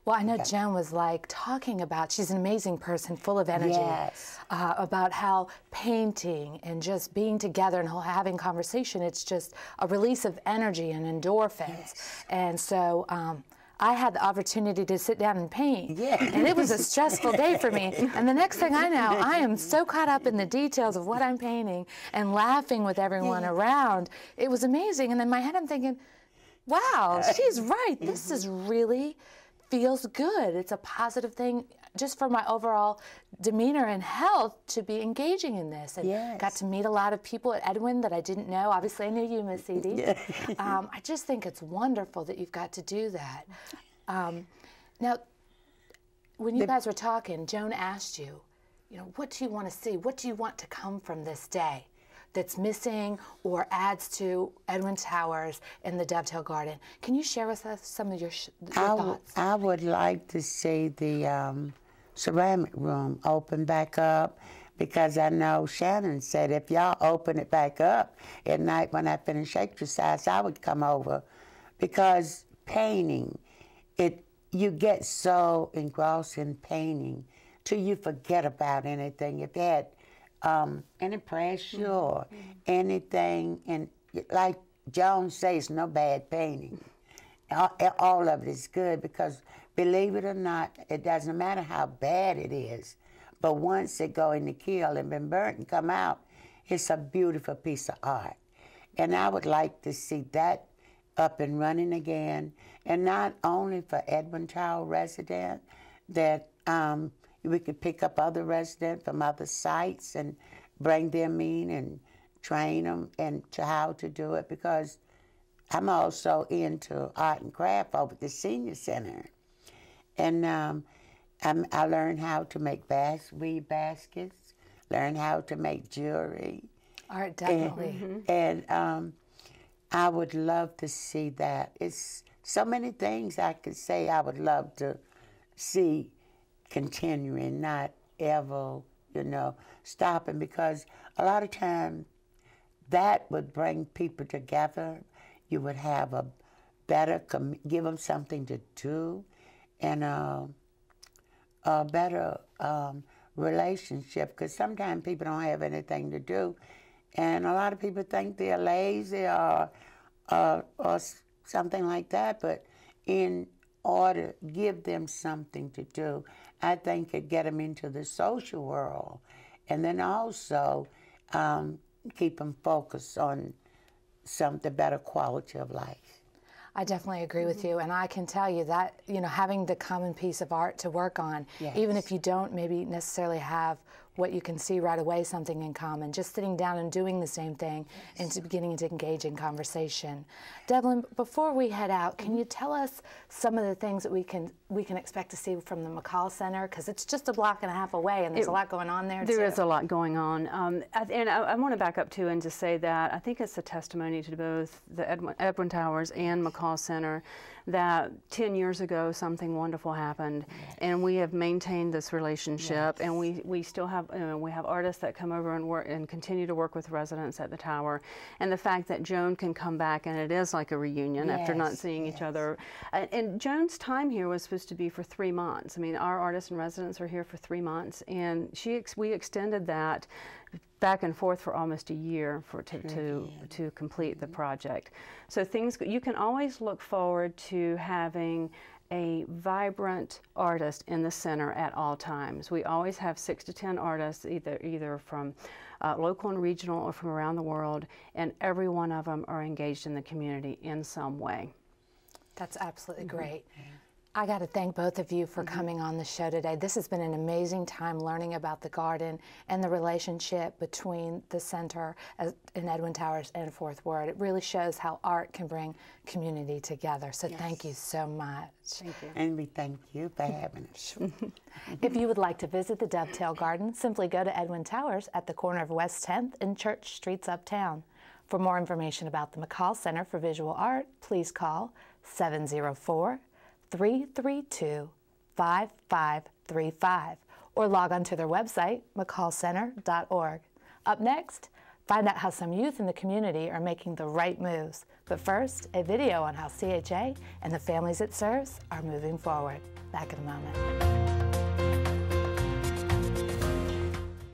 Well, I know Joan was like talking about, she's an amazing person, full of energy, Yes. About how painting and just being together and having conversation, it's just a release of energy and endorphins. Yes. And so I had the opportunity to sit down and paint, Yeah. and it was a stressful day for me. And the next thing I know, I am so caught up in the details of what I'm painting and laughing with everyone around. It was amazing. And in my head, I'm thinking, wow, she's right. This is really feels good. It's a positive thing just for my overall demeanor and health to be engaging in this. And got to meet a lot of people at Edwin that I didn't know. Obviously, I knew you, Miss Edie. I just think it's wonderful that you've got to do that. Now, when you guys were talking, Joan asked you, you know, what do you want to see? What do you want to come from this day that's missing or adds to Edwin Towers and the Dovetail Garden? Can you share with us some of your thoughts? I would like to see the ceramic room open back up, because I know Shannon said if y'all open it back up at night when I finish exercise, I would come over, because painting, you get so engrossed in painting till you forget about anything. If you had any pressure or anything, and like Joan says, no bad painting. All of it is good, because believe it or not, it doesn't matter how bad it is, but once it go in the kiln and been burnt and come out, it's a beautiful piece of art. And I would like to see that up and running again, and not only for Edwin Tower residents, that we could pick up other residents from other sites and bring them in and train them and to how to do it, because I'm also into art and craft over at the senior center. And I learned how to make weave baskets, learned how to make jewelry. Art, definitely. And I would love to see that. It's so many things I could say I would love to see continuing, not ever, you know, stopping, because a lot of times that would bring people together. You would have a better, give them something to do, and a better relationship, because sometimes people don't have anything to do, and a lot of people think they're lazy or something like that, but in order to give them something to do, I think it'd get them into the social world, and then also keep them focused on the better quality of life. I definitely agree with you, and I can tell you that, you know, having the common piece of art to work on, even if you don't maybe necessarily have what you can see right away, something in common, just sitting down and doing the same thing and beginning to engage in conversation. Devlin, before we head out, can you tell us some of the things that we can expect to see from the McColl Center? Because it's just a block and a half away, and there's a lot going on there, There is a lot going on. And I want to back up, too, and just say that I think it's a testimony to both the Edwin Towers and McColl Center that 10 years ago something wonderful happened, and we have maintained this relationship, and we still have, we have artists that come over and work and continue to work with residents at the tower, and the fact that Joan can come back and it is like a reunion after not seeing each other. And Joan's time here was supposed to be for 3 months. I mean, our artists and residents are here for 3 months, and we extended that back and forth for almost a year to complete the project. So you can always look forward to having a vibrant artist in the center at all times. We always have 6 to 10 artists, either from local and regional or from around the world, and every one of them are engaged in the community in some way. That's absolutely great. I got to thank both of you for coming on the show today. This has been an amazing time learning about the garden and the relationship between the center in Edwin Towers and Fourth Ward. It really shows how art can bring community together. So thank you so much. Thank you. And we thank you for having us. If you would like to visit the Dovetail Garden, simply go to Edwin Towers at the corner of West 10th and Church Streets uptown. For more information about the McColl Center for Visual Art, please call 704-332-5535 or log on to their website, mccallcenter.org. Up next, Find out how some youth in the community are making the right moves. But first, a video on how CHA and the families it serves are moving forward. Back in a moment.